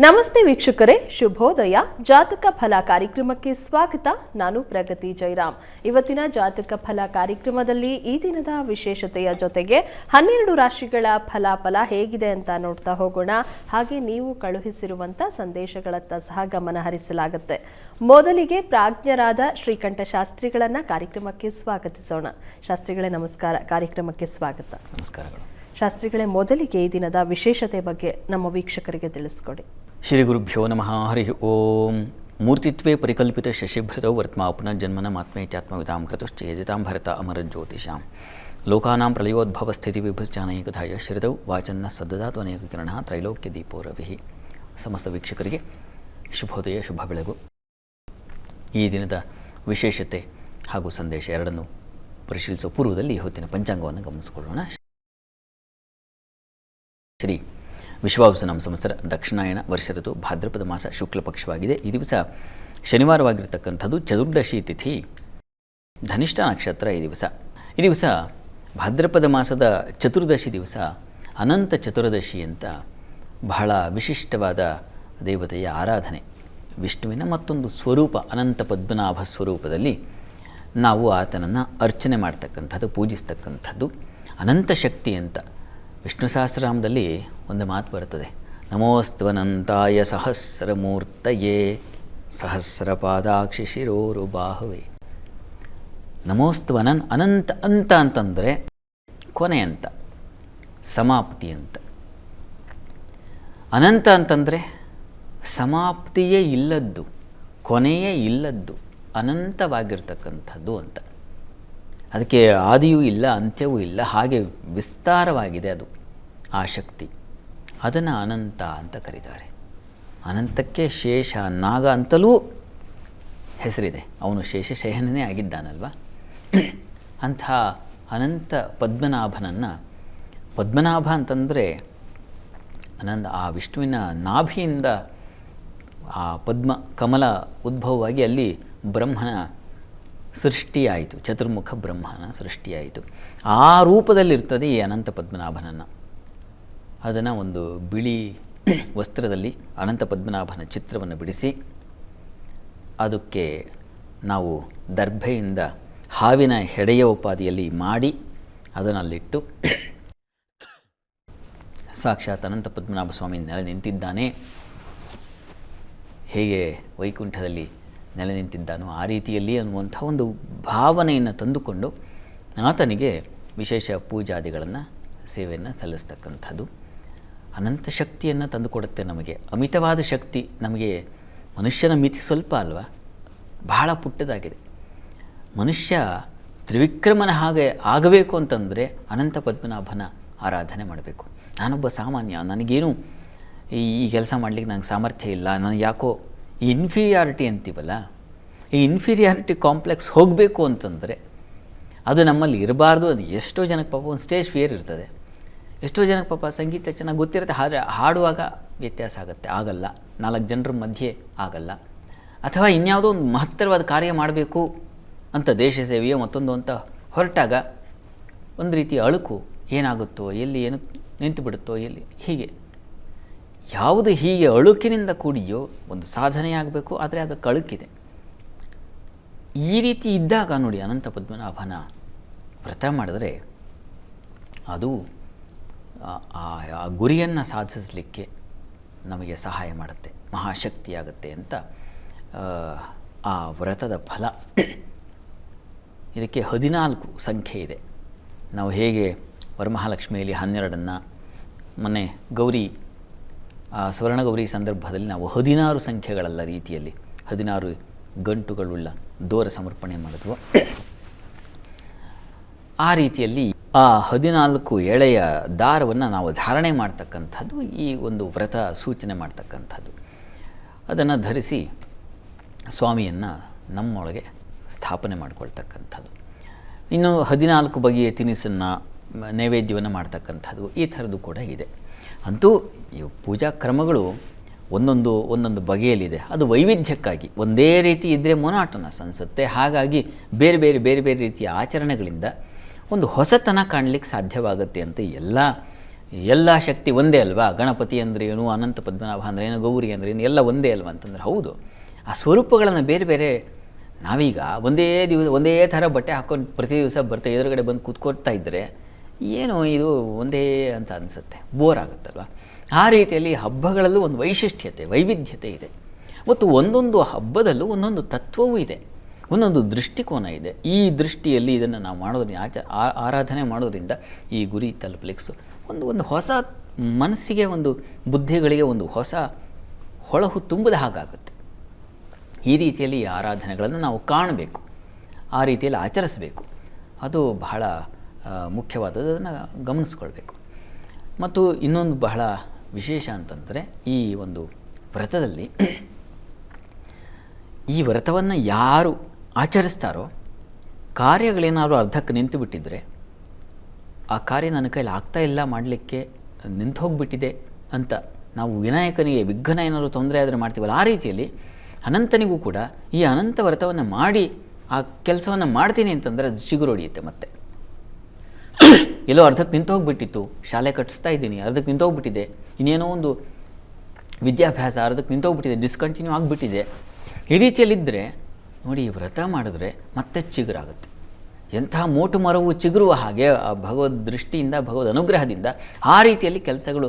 ನಮಸ್ತೆ ವೀಕ್ಷಕರೇ, ಶುಭೋದಯ. ಜಾತಕ ಫಲ ಕಾರ್ಯಕ್ರಮಕ್ಕೆ ಸ್ವಾಗತ. ನಾನು ಪ್ರಗತಿ ಜೈರಾಮ್. ಇವತ್ತಿನ ಜಾತಕ ಫಲ ಕಾರ್ಯಕ್ರಮದಲ್ಲಿ ಈ ದಿನದ ವಿಶೇಷತೆಯ ಜೊತೆಗೆ 12 ರಾಶಿಗಳ ಫಲಾಫಲ ಹೇಗಿದೆ ಅಂತ ನೋಡ್ತಾ ಹೋಗೋಣ. ಹಾಗೆ ನೀವು ಕಳುಹಿಸಿರುವಂತ ಸಂದೇಶಗಳತ್ತ ಸಹ ಗಮನ ಹರಿಸಲಾಗುತ್ತೆ. ಮೊದಲಿಗೆ ಪ್ರಾಜ್ಞರಾದ ಶ್ರೀಕಂಠ ಶಾಸ್ತ್ರಿಗಳನ್ನ ಕಾರ್ಯಕ್ರಮಕ್ಕೆ ಸ್ವಾಗತಿಸೋಣ. ಶಾಸ್ತ್ರಿಗಳೇ ನಮಸ್ಕಾರ, ಕಾರ್ಯಕ್ರಮಕ್ಕೆ ಸ್ವಾಗತ. ನಮಸ್ಕಾರಗಳು. ಶಾಸ್ತ್ರಿಗಳೇ, ಮೊದಲಿಗೆ ಈ ದಿನದ ವಿಶೇಷತೆ ಬಗ್ಗೆ ನಮ್ಮ ವೀಕ್ಷಕರಿಗೆ ತಿಳಿಸ್ಕೊಡಿ. ಶ್ರೀ ಗುರುಭ್ಯೋ ನಮಃ. ಹರಿ ಓಂ. ಮೂರ್ತಿತ್ವೇ ಪರಿಕಲ್ಪಿತ ಶಶಿಭೃತೌ ವರ್ತ್ಮಾ ಪುನರ್ಜನ್ಮನ ಮಾತ್ಮೇತ್ಯಾತ್ಮವಿದಾಂ ಕೃತಶ್ಚೇಜಿತಾಂ ಭರತ ಅಮರ ಜ್ಯೋತಿಷಾಂ ಲೋಕಾನಾಂ ಪ್ರಳಯೋದ್ಭವ ಸ್ಥಿತಿ ವಿಭುಶ್ಚಾನೈಕಧಾಯ ಶ್ರಿತೌ ವಾಚನ್ನ ಸದ್ದದಾತು ಅನೇಕ ಕಿರಣ ತ್ರೈಲೋಕ್ಯ ದೀಪೋ ರವಿಃ. ಸಮಸ್ತ ವೀಕ್ಷಕರಿಗೆ ಶುಭೋದಯ, ಶುಭ ಬೆಳಗು. ಈ ದಿನದ ವಿಶೇಷತೆ ಹಾಗೂ ಸಂದೇಶ ಎರಡನ್ನು ಪರಿಶೀಲಿಸುವ ಪೂರ್ವದಲ್ಲಿ ಹೊತ್ತಿನ ಪಂಚಾಂಗವನ್ನು ಗಮನಿಸಿಕೊಳ್ಳೋಣ. ಶ್ರೀ ವಿಶ್ವಾವಸು ಸಂವತ್ಸರ ದಕ್ಷಿಣಾಯಣ ವರ್ಷ ಋತು ಭಾದ್ರಪದ ಮಾಸ ಶುಕ್ಲ ಪಕ್ಷವಾಗಿದೆ. ಈ ದಿವಸ ಶನಿವಾರವಾಗಿರ್ತಕ್ಕಂಥದ್ದು, ಚತುರ್ದಶಿ ತಿಥಿ, ಧನಿಷ್ಠ ನಕ್ಷತ್ರ. ಈ ದಿವಸ ಭಾದ್ರಪದ ಮಾಸದ ಚತುರ್ದಶಿ ದಿವಸ ಅನಂತ ಚತುರ್ದಶಿ ಅಂತ ಬಹಳ ವಿಶಿಷ್ಟವಾದ ದೇವತೆಯ ಆರಾಧನೆ. ವಿಷ್ಣುವಿನ ಮತ್ತೊಂದು ಸ್ವರೂಪ ಅನಂತ ಪದ್ಮನಾಭ ಸ್ವರೂಪದಲ್ಲಿ ನಾವು ಆತನನ್ನು ಅರ್ಚನೆ ಮಾಡ್ತಕ್ಕಂಥದ್ದು, ಪೂಜಿಸ್ತಕ್ಕಂಥದ್ದು. ಅನಂತ ಶಕ್ತಿ ಅಂತ ವಿಷ್ಣು ಸಹಸ್ರನಾಮದಲ್ಲಿ ಒಂದು ಮಾತು ಬರುತ್ತದೆ, ನಮೋಸ್ತ್ವನಂತಾಯ ಸಹಸ್ರಮೂರ್ತಯೇ ಸಹಸ್ರಪಾದಾಕ್ಷಿ ಶಿರೋರು ಬಾಹುವೆ. ನಮೋಸ್ತ್ವನನ್, ಅನಂತ ಅಂತ ಅಂತಂದರೆ ಕೊನೆ ಅಂತ, ಸಮಾಪ್ತಿ ಅಂತ. ಅನಂತ ಅಂತಂದರೆ ಸಮಾಪ್ತಿಯೇ ಇಲ್ಲದ್ದು, ಕೊನೆಯೇ ಇಲ್ಲದ್ದು, ಅನಂತವಾಗಿರ್ತಕ್ಕಂಥದ್ದು ಅಂತ. ಅದಕ್ಕೆ ಆದಿಯೂ ಇಲ್ಲ, ಅಂತ್ಯವೂ ಇಲ್ಲ, ಹಾಗೆ ವಿಸ್ತಾರವಾಗಿದೆ ಅದು ಆ ಶಕ್ತಿ. ಅದನ್ನು ಅನಂತ ಅಂತ ಕರೀತಾರೆ. ಅನಂತಕ್ಕೆ ಶೇಷ ನಾಗ ಅಂತಲೂ ಹೆಸರಿದೆ. ಅವನು ಶೇಷಶಯನನೇ ಆಗಿದ್ದಾನಲ್ವ. ಅಂಥ ಅನಂತ ಪದ್ಮನಾಭನನ್ನು, ಪದ್ಮನಾಭ ಅಂತಂದರೆ ಆ ವಿಷ್ಣುವಿನ ನಾಭಿಯಿಂದ ಆ ಪದ್ಮ ಕಮಲ ಉದ್ಭವವಾಗಿ ಅಲ್ಲಿ ಬ್ರಹ್ಮನ ಸೃಷ್ಟಿಯಾಯಿತು, ಚತುರ್ಮುಖ ಬ್ರಹ್ಮನ ಸೃಷ್ಟಿಯಾಯಿತು. ಆ ರೂಪದಲ್ಲಿರ್ತದೆ ಈ ಅನಂತ ಪದ್ಮನಾಭನನ್ನು. ಅದನ್ನು ಒಂದು ಬಿಳಿ ವಸ್ತ್ರದಲ್ಲಿ ಅನಂತ ಪದ್ಮನಾಭನ ಚಿತ್ರವನ್ನು ಬಿಡಿಸಿ ಅದಕ್ಕೆ ನಾವು ದರ್ಭೆಯಿಂದ ಹಾವಿನ ಹೆಡೆಯ ಉಪಾದಿಯಲ್ಲಿ ಮಾಡಿ ಅದನ್ನಲ್ಲಿಟ್ಟು ಸಾಕ್ಷಾತ್ ಅನಂತ ಪದ್ಮನಾಭ ಸ್ವಾಮಿ ನೆಲೆ ನಿಂತಿದ್ದಾನೆ. ಹೇಗೆ ವೈಕುಂಠದಲ್ಲಿ ನೆಲೆ ನಿಂತಿದ್ದಾನೋ ಆ ರೀತಿಯಲ್ಲಿ ಅನ್ನುವಂಥ ಒಂದು ಭಾವನೆಯನ್ನು ತಂದುಕೊಂಡು ಆತನಿಗೆ ವಿಶೇಷ ಪೂಜಾದಿಗಳನ್ನು, ಸೇವೆಯನ್ನು ಸಲ್ಲಿಸ್ತಕ್ಕಂಥದ್ದು. ಅನಂತ ಶಕ್ತಿಯನ್ನು ತಂದುಕೊಡುತ್ತೆ ನಮಗೆ. ಅಮಿತವಾದ ಶಕ್ತಿ ನಮಗೆ. ಮನುಷ್ಯನ ಮಿತಿ ಸ್ವಲ್ಪ ಅಲ್ವಾ, ಬಹಳ ಪುಟ್ಟದಾಗಿದೆ. ಮನುಷ್ಯ ತ್ರಿವಿಕ್ರಮನ ಹಾಗೆ ಆಗಬೇಕು ಅಂತಂದರೆ ಅನಂತ ಪದ್ಮನಾಭನ ಆರಾಧನೆ ಮಾಡಬೇಕು. ನಾನೊಬ್ಬ ಸಾಮಾನ್ಯ, ನನಗೇನು ಈ ಕೆಲಸ ಮಾಡಲಿಕ್ಕೆ ನನಗೆ ಸಾಮರ್ಥ್ಯ ಇಲ್ಲ, ನನಗೆ ಯಾಕೋ ಈ ಇನ್ಫೀರಿಯಾರಿಟಿ ಅಂತೀವಲ್ಲ, ಈ ಇನ್ಫೀರಿಯಾರಿಟಿ ಕಾಂಪ್ಲೆಕ್ಸ್ ಹೋಗಬೇಕು ಅಂತಂದರೆ ಅದು ನಮ್ಮಲ್ಲಿ ಇರಬಾರ್ದು. ಅದು ಎಷ್ಟೋ ಜನಕ್ಕೆ ಪಾಪ ಒಂದು ಸ್ಟೇಜ್ ಫಿಯರ್ ಇರ್ತದೆ. ಎಷ್ಟೋ ಜನಕ್ಕೆ ಪಾಪ ಸಂಗೀತ ಚೆನ್ನಾಗಿ ಗೊತ್ತಿರುತ್ತೆ, ಹಾಡುವಾಗ ವ್ಯತ್ಯಾಸ ಆಗುತ್ತೆ, ಆಗಲ್ಲ, 4 ಜನರ ಮಧ್ಯೆ ಆಗಲ್ಲ. ಅಥವಾ ಇನ್ಯಾವುದೋ ಒಂದು ಮಹತ್ತರವಾದ ಕಾರ್ಯ ಮಾಡಬೇಕು ಅಂತ ದೇಶ ಸೇವೆಯೋ ಮತ್ತೊಂದು ಅಂತ ಹೊರಟಾಗ ಒಂದು ರೀತಿಯ ಅಳುಕು, ಏನಾಗುತ್ತೋ, ಎಲ್ಲಿ ಏನು ನಿಂತು ಬಿಡುತ್ತೋ, ಎಲ್ಲಿ, ಹೀಗೆ ಯಾವುದು ಹೀಗೆ ಅಳುಕಿನಿಂದ ಕೂಡಿಯೋ ಒಂದು ಸಾಧನೆ ಆಗಬೇಕು, ಆದರೆ ಅದಕ್ಕೆ ಅಳುಕಿದೆ. ಈ ರೀತಿ ಇದ್ದಾಗ ನೋಡಿ, ಅನಂತ ಪದ್ಮನಾಭನ ವ್ರತ ಮಾಡಿದ್ರೆ ಅದು ಆ ಗುರಿಯನ್ನು ಸಾಧಿಸಲಿಕ್ಕೆ ನಮಗೆ ಸಹಾಯ ಮಾಡುತ್ತೆ, ಮಹಾಶಕ್ತಿಯಾಗುತ್ತೆ ಅಂತ ಆ ವ್ರತದ ಫಲ. ಇದಕ್ಕೆ 14 ಸಂಖ್ಯೆ ಇದೆ. ನಾವು ಹೇಗೆ ವರಮಹಾಲಕ್ಷ್ಮಿಯಲ್ಲಿ 12 ಮೊನ್ನೆ ಗೌರಿ ಸ್ವರ್ಣಗೌರಿ ಸಂದರ್ಭದಲ್ಲಿ ನಾವು 16 ಸಂಖ್ಯೆಗಳಲ್ಲ ರೀತಿಯಲ್ಲಿ 16 ಗಂಟುಗಳುಳ್ಳ ದೋರ ಸಮರ್ಪಣೆ ಮಾಡಿದ್ವು. ಆ ರೀತಿಯಲ್ಲಿ ಆ 14 ಎಳೆಯ ದಾರವನ್ನು ನಾವು ಧಾರಣೆ ಮಾಡ್ತಕ್ಕಂಥದ್ದು ಈ ಒಂದು ವ್ರತ ಸೂಚನೆ ಮಾಡ್ತಕ್ಕಂಥದ್ದು. ಅದನ್ನು ಧರಿಸಿ ಸ್ವಾಮಿಯನ್ನು ನಮ್ಮೊಳಗೆ ಸ್ಥಾಪನೆ ಮಾಡಿಕೊಳ್ತಕ್ಕಂಥದ್ದು. ಇನ್ನು 14 ಬಗೆಯ ತಿನಿಸನ್ನು, ನೈವೇದ್ಯವನ್ನು ಮಾಡ್ತಕ್ಕಂಥದ್ದು, ಈ ಥರದ್ದು ಕೂಡ ಇದೆ. ಅಂತೂ ಈ ಪೂಜಾ ಕ್ರಮಗಳು ಒಂದೊಂದು ಬಗೆಯಲ್ಲಿದೆ. ಅದು ವೈವಿಧ್ಯಕ್ಕಾಗಿ. ಒಂದೇ ರೀತಿ ಇದ್ದರೆ ಮೊನಾಟನಸ್ ಅನಿಸುತ್ತೆ. ಹಾಗಾಗಿ ಬೇರೆ ಬೇರೆ ಬೇರೆ ಬೇರೆ ರೀತಿಯ ಆಚರಣೆಗಳಿಂದ ಒಂದು ಹೊಸತನ ಕಾಣಲಿಕ್ಕೆ ಸಾಧ್ಯವಾಗುತ್ತೆ ಅಂತ ಎಲ್ಲ ಎಲ್ಲ ಶಕ್ತಿ ಒಂದೇ ಅಲ್ವಾ, ಗಣಪತಿ ಅಂದ್ರೇನು, ಅನಂತ ಪದ್ಮನಾಭ ಅಂದ್ರೇನು, ಗೌರಿ ಅಂದ್ರೇನು, ಎಲ್ಲ ಒಂದೇ ಅಲ್ವಾ ಅಂತಂದ್ರೆ ಹೌದು. ಆ ಸ್ವರೂಪಗಳನ್ನು ಬೇರೆ ಬೇರೆ, ನಾವೀಗ ಒಂದೇ ಥರ ಬಟ್ಟೆ ಹಾಕ್ಕೊಂಡು ಪ್ರತಿ ದಿವಸ ಬರ್ತಾ ಎದುರುಗಡೆ ಬಂದು ಕೂತ್ಕೊಳ್ತಾ ಇದ್ದರೆ ಏನು ಇದು ಒಂದೇ ಅಂತ ಅನಿಸುತ್ತೆ, ಬೋರ್ ಆಗುತ್ತಲ್ವ. ಆ ರೀತಿಯಲ್ಲಿ ಹಬ್ಬಗಳಲ್ಲೂ ಒಂದು ವೈಶಿಷ್ಟ್ಯತೆ, ವೈವಿಧ್ಯತೆ ಇದೆ. ಮತ್ತು ಒಂದೊಂದು ಹಬ್ಬದಲ್ಲೂ ಒಂದೊಂದು ತತ್ವವೂ ಇದೆ, ಒಂದೊಂದು ದೃಷ್ಟಿಕೋನ ಇದೆ. ಈ ದೃಷ್ಟಿಯಲ್ಲಿ ಇದನ್ನು ನಾವು ಮಾಡೋದ್ರಿಂದ, ಆರಾಧನೆ ಮಾಡೋದ್ರಿಂದ ಈ ಗುರಿ ತಲುಪಲಿಕ್ಕೆ ಒಂದು ಹೊಸ ಮನಸ್ಸಿಗೆ, ಒಂದು ಬುದ್ಧಿಗಳಿಗೆ ಒಂದು ಹೊಸ ಹೊಳಹು ತುಂಬಿದ ಹಾಗಾಗುತ್ತೆ. ಈ ರೀತಿಯಲ್ಲಿ ಈ ಆರಾಧನೆಗಳನ್ನು ನಾವು ಕಾಣಬೇಕು, ಆ ರೀತಿಯಲ್ಲಿ ಆಚರಿಸಬೇಕು. ಅದು ಬಹಳ ಮುಖ್ಯವಾದದನ್ನು ಗಮನಿಸ್ಕೊಳ್ಬೇಕು. ಮತ್ತು ಇನ್ನೊಂದು ಬಹಳ ವಿಶೇಷ ಅಂತಂದರೆ, ಈ ಒಂದು ವ್ರತದಲ್ಲಿ ಈ ವ್ರತವನ್ನು ಯಾರು ಆಚರಿಸ್ತಾರೋ, ಕಾರ್ಯಗಳೇನಾದರೂ ಅರ್ಧಕ್ಕೆ ನಿಂತು ಬಿಟ್ಟಿದ್ದರೆ, ಆ ಕಾರ್ಯ ನನ್ನ ಕೈಲಿ ಆಗ್ತಾ ಇಲ್ಲ ಮಾಡಲಿಕ್ಕೆ, ನಿಂತು ಹೋಗಿಬಿಟ್ಟಿದೆ ಅಂತ ನಾವು ವಿನಾಯಕನಿಗೆ ವಿಘ್ನ ಏನಾದರೂ ತೊಂದರೆ ಆದರೆ ಮಾಡ್ತೀವಲ್ಲ, ಆ ರೀತಿಯಲ್ಲಿ ಅನಂತನಿಗೂ ಕೂಡ ಈ ಅನಂತ ವ್ರತವನ್ನು ಮಾಡಿ ಆ ಕೆಲಸವನ್ನು ಮಾಡ್ತೀನಿ ಅಂತಂದರೆ ಅದು ಚಿಗುರೊಡೆಯುತ್ತೆ. ಮತ್ತೆ ಎಲ್ಲೋ ಅರ್ಧಕ್ಕೆ ನಿಂತು ಹೋಗಿಬಿಟ್ಟಿತ್ತು, ಶಾಲೆ ಕಟ್ಟಿಸ್ತಾ ಇದ್ದೀನಿ, ಅರ್ಧಕ್ಕೆ ನಿಂತು ಹೋಗ್ಬಿಟ್ಟಿದೆ, ಇನ್ನೇನೋ ಒಂದು ವಿದ್ಯಾಭ್ಯಾಸ ಅರ್ಧಕ್ಕೆ ನಿಂತು ಹೋಗ್ಬಿಟ್ಟಿದೆ, ಡಿಸ್ಕಂಟಿನ್ಯೂ ಆಗಿಬಿಟ್ಟಿದೆ. ಈ ರೀತಿಯಲ್ಲಿದ್ದರೆ ನೋಡಿ, ಈ ವ್ರತ ಮಾಡಿದ್ರೆ ಮತ್ತೆ ಚಿಗುರಾಗುತ್ತೆ. ಎಂಥ ಮೋಟು ಮರವು ಚಿಗುರುವ ಹಾಗೆ ಆ ಭಗವದ್ ದೃಷ್ಟಿಯಿಂದ, ಭಗವದ್ ಅನುಗ್ರಹದಿಂದ ಆ ರೀತಿಯಲ್ಲಿ ಕೆಲಸಗಳು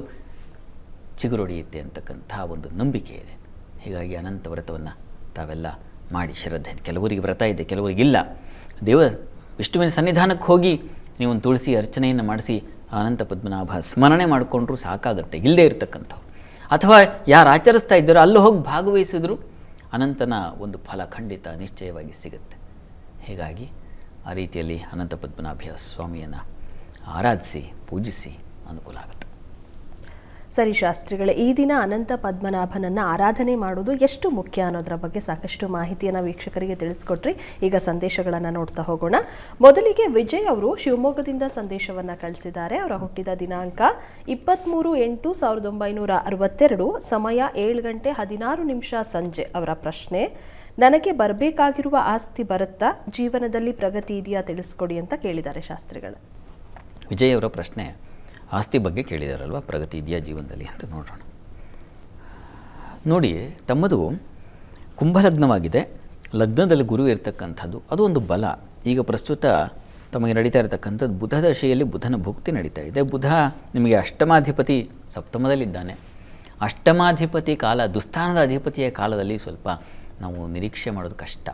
ಚಿಗುರೊಡೆಯುತ್ತೆ ಅಂತಕ್ಕಂಥ ಒಂದು ನಂಬಿಕೆ ಇದೆ. ಹೀಗಾಗಿ ಅನಂತ ವ್ರತವನ್ನು ತಾವೆಲ್ಲ ಮಾಡಿ ಶ್ರದ್ಧೆ. ಕೆಲವರಿಗೆ ವ್ರತ ಇದೆ, ಕೆಲವರಿಗಿಲ್ಲ. ವಿಷ್ಣುವಿನ ಸನ್ನಿಧಾನಕ್ಕೆ ಹೋಗಿ ನೀವು ಒಂದು ತುಳಸಿ ಅರ್ಚನೆಯನ್ನು ಮಾಡಿಸಿ ಅನಂತ ಪದ್ಮನಾಭ ಸ್ಮರಣೆ ಮಾಡಿಕೊಂಡ್ರೂ ಸಾಕಾಗುತ್ತೆ, ಇಲ್ಲದೇ ಇರತಕ್ಕಂಥವ್ರು. ಅಥವಾ ಯಾರು ಆಚರಿಸ್ತಾ ಇದ್ದಾರೋ ಅಲ್ಲೂ ಹೋಗಿ ಭಾಗವಹಿಸಿದ್ರು ಅನಂತನ ಒಂದು ಫಲ ಖಂಡಿತ ನಿಶ್ಚಯವಾಗಿ ಸಿಗುತ್ತೆ. ಹೀಗಾಗಿ ಆ ರೀತಿಯಲ್ಲಿ ಅನಂತ ಪದ್ಮನಾಭ ಸ್ವಾಮಿಯನ್ನು ಆರಾಧಿಸಿ ಪೂಜಿಸಿ ಅನುಕೂಲ ಆಗುತ್ತೆ. ಸರಿ ಶಾಸ್ತ್ರಿಗಳೇ, ಈ ದಿನ ಅನಂತ ಪದ್ಮನಾಭನನ್ನು ಆರಾಧನೆ ಮಾಡೋದು ಎಷ್ಟು ಮುಖ್ಯ ಅನ್ನೋದರ ಬಗ್ಗೆ ಸಾಕಷ್ಟು ಮಾಹಿತಿಯನ್ನು ವೀಕ್ಷಕರಿಗೆ ತಿಳಿಸ್ಕೊಟ್ರಿ. ಈಗ ಸಂದೇಶಗಳನ್ನು ನೋಡ್ತಾ ಹೋಗೋಣ. ಮೊದಲಿಗೆ ವಿಜಯ್ ಅವರು ಶಿವಮೊಗ್ಗದಿಂದ ಸಂದೇಶವನ್ನು ಕಳಿಸಿದ್ದಾರೆ. ಅವರ ಹುಟ್ಟಿದ ದಿನಾಂಕ 23/8/1962, ಸಮಯ 7:16 ಸಂಜೆ. ಅವರ ಪ್ರಶ್ನೆ: ನನಗೆ ಬರಬೇಕಾಗಿರುವ ಆಸ್ತಿ ಬರುತ್ತಾ, ಜೀವನದಲ್ಲಿ ಪ್ರಗತಿ ಇದೆಯಾ, ತಿಳಿಸ್ಕೊಡಿ ಅಂತ ಕೇಳಿದ್ದಾರೆ ಶಾಸ್ತ್ರಿಗಳು. ವಿಜಯ್ ಅವರ ಪ್ರಶ್ನೆ ಆಸ್ತಿ ಬಗ್ಗೆ ಕೇಳಿದಾರಲ್ವ, ಪ್ರಗತಿ ಇದೆಯಾ ಜೀವನದಲ್ಲಿ ಅಂತ ನೋಡೋಣ. ನೋಡಿ, ತಮ್ಮದು ಕುಂಭಲಗ್ನವಾಗಿದೆ, ಲಗ್ನದಲ್ಲಿ ಗುರು ಇರತಕ್ಕಂಥದ್ದು, ಅದು ಒಂದು ಬಲ. ಈಗ ಪ್ರಸ್ತುತ ತಮಗೆ ನಡೀತಾ ಇರತಕ್ಕಂಥದ್ದು ಬುಧ ದಶೆಯಲ್ಲಿ ಬುಧನ ಭುಕ್ತಿ ನಡೀತಾ ಇದೆ. ಬುಧ ನಿಮಗೆ ಅಷ್ಟಮಾಧಿಪತಿ ಸಪ್ತಮದಲ್ಲಿದ್ದಾನೆ. ಅಷ್ಟಮಾಧಿಪತಿ ಕಾಲ, ದುಸ್ಥಾನದ ಅಧಿಪತಿಯ ಕಾಲದಲ್ಲಿ ಸ್ವಲ್ಪ ನಾವು ನಿರೀಕ್ಷೆ ಮಾಡೋದು ಕಷ್ಟ.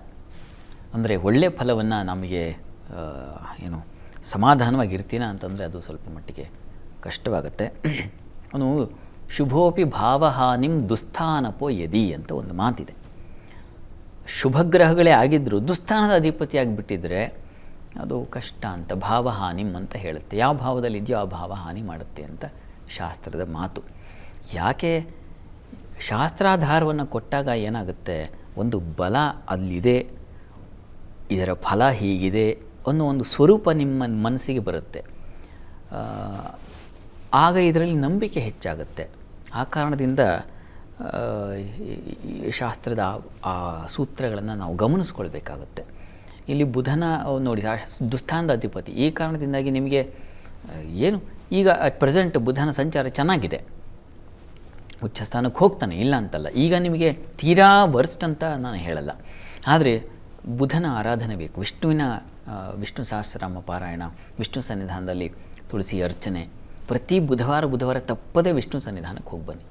ಅಂದರೆ ಒಳ್ಳೆಯ ಫಲವನ್ನು ನಮಗೆ ಸಮಾಧಾನವಾಗಿರ್ತೀನ ಅಂತಂದರೆ ಅದು ಸ್ವಲ್ಪ ಮಟ್ಟಿಗೆ ಕಷ್ಟವಾಗುತ್ತೆ. ಅವನು ಶುಭೋಪಿ ಭಾವಹಾನಿಂ ದುಸ್ಥಾನಪೋ ಯದಿ ಅಂತ ಒಂದು ಮಾತಿದೆ. ಶುಭಗ್ರಹಗಳೇ ಆಗಿದ್ದರೂ ದುಸ್ಥಾನದ ಅಧಿಪತಿ ಆಗಿಬಿಟ್ಟಿದ್ರೆ ಅದು ಕಷ್ಟ ಅಂತ, ಭಾವಹಾನಿಂ ಅಂತ ಹೇಳುತ್ತೆ. ಯಾವ ಭಾವದಲ್ಲಿ ಇದೆಯೋ ಆ ಭಾವ ಹಾನಿ ಮಾಡುತ್ತೆ ಅಂತ ಶಾಸ್ತ್ರದ ಮಾತು. ಯಾಕೆ ಶಾಸ್ತ್ರಾಧಾರವನ್ನು ಕೊಟ್ಟಾಗ ಏನಾಗುತ್ತೆ, ಒಂದು ಬಲ ಅಲ್ಲಿದೆ, ಇದರ ಫಲ ಹೀಗಿದೆ ಅನ್ನೋ ಒಂದು ಸ್ವರೂಪ ನಿಮ್ಮ ಮನಸ್ಸಿಗೆ ಬರುತ್ತೆ. ಆಗ ಇದರಲ್ಲಿ ನಂಬಿಕೆ ಹೆಚ್ಚಾಗುತ್ತೆ. ಆ ಕಾರಣದಿಂದ ಶಾಸ್ತ್ರದ ಆ ಸೂತ್ರಗಳನ್ನು ನಾವು ಗಮನಿಸ್ಕೊಳ್ಬೇಕಾಗುತ್ತೆ. ಇಲ್ಲಿ ಬುಧನ ನೋಡಿ, ದುಸ್ಥಾನದ ಅಧಿಪತಿ, ಈ ಕಾರಣದಿಂದಾಗಿ ನಿಮಗೆ ಏನು ಈಗ ಅಟ್ ಪ್ರೆಸೆಂಟ್ ಬುಧನ ಸಂಚಾರ ಚೆನ್ನಾಗಿದೆ, ಉಚ್ಚ ಸ್ಥಾನಕ್ಕೆ ಹೋಗ್ತಾನೆ, ಇಲ್ಲ ಅಂತಲ್ಲ. ಈಗ ನಿಮಗೆ ತೀರಾ ವರ್ಸ್ಟ್ ಅಂತ ನಾನು ಹೇಳಲ್ಲ, ಆದರೆ ಬುಧನ ಆರಾಧನೆ ಬೇಕು. ವಿಷ್ಣು ಸಹಸ್ರನಾಮ ಪಾರಾಯಣ, ವಿಷ್ಣು ಸನ್ನಿಧಾನದಲ್ಲಿ ತುಳಸಿ ಅರ್ಚನೆ, ಪ್ರತಿ ಬುಧವಾರ ತಪ್ಪದೇ ವಿಷ್ಣು ಸನ್ನಿಧಾನಕ್ಕೆ ಹೋಗಿ ಬನ್ನಿ.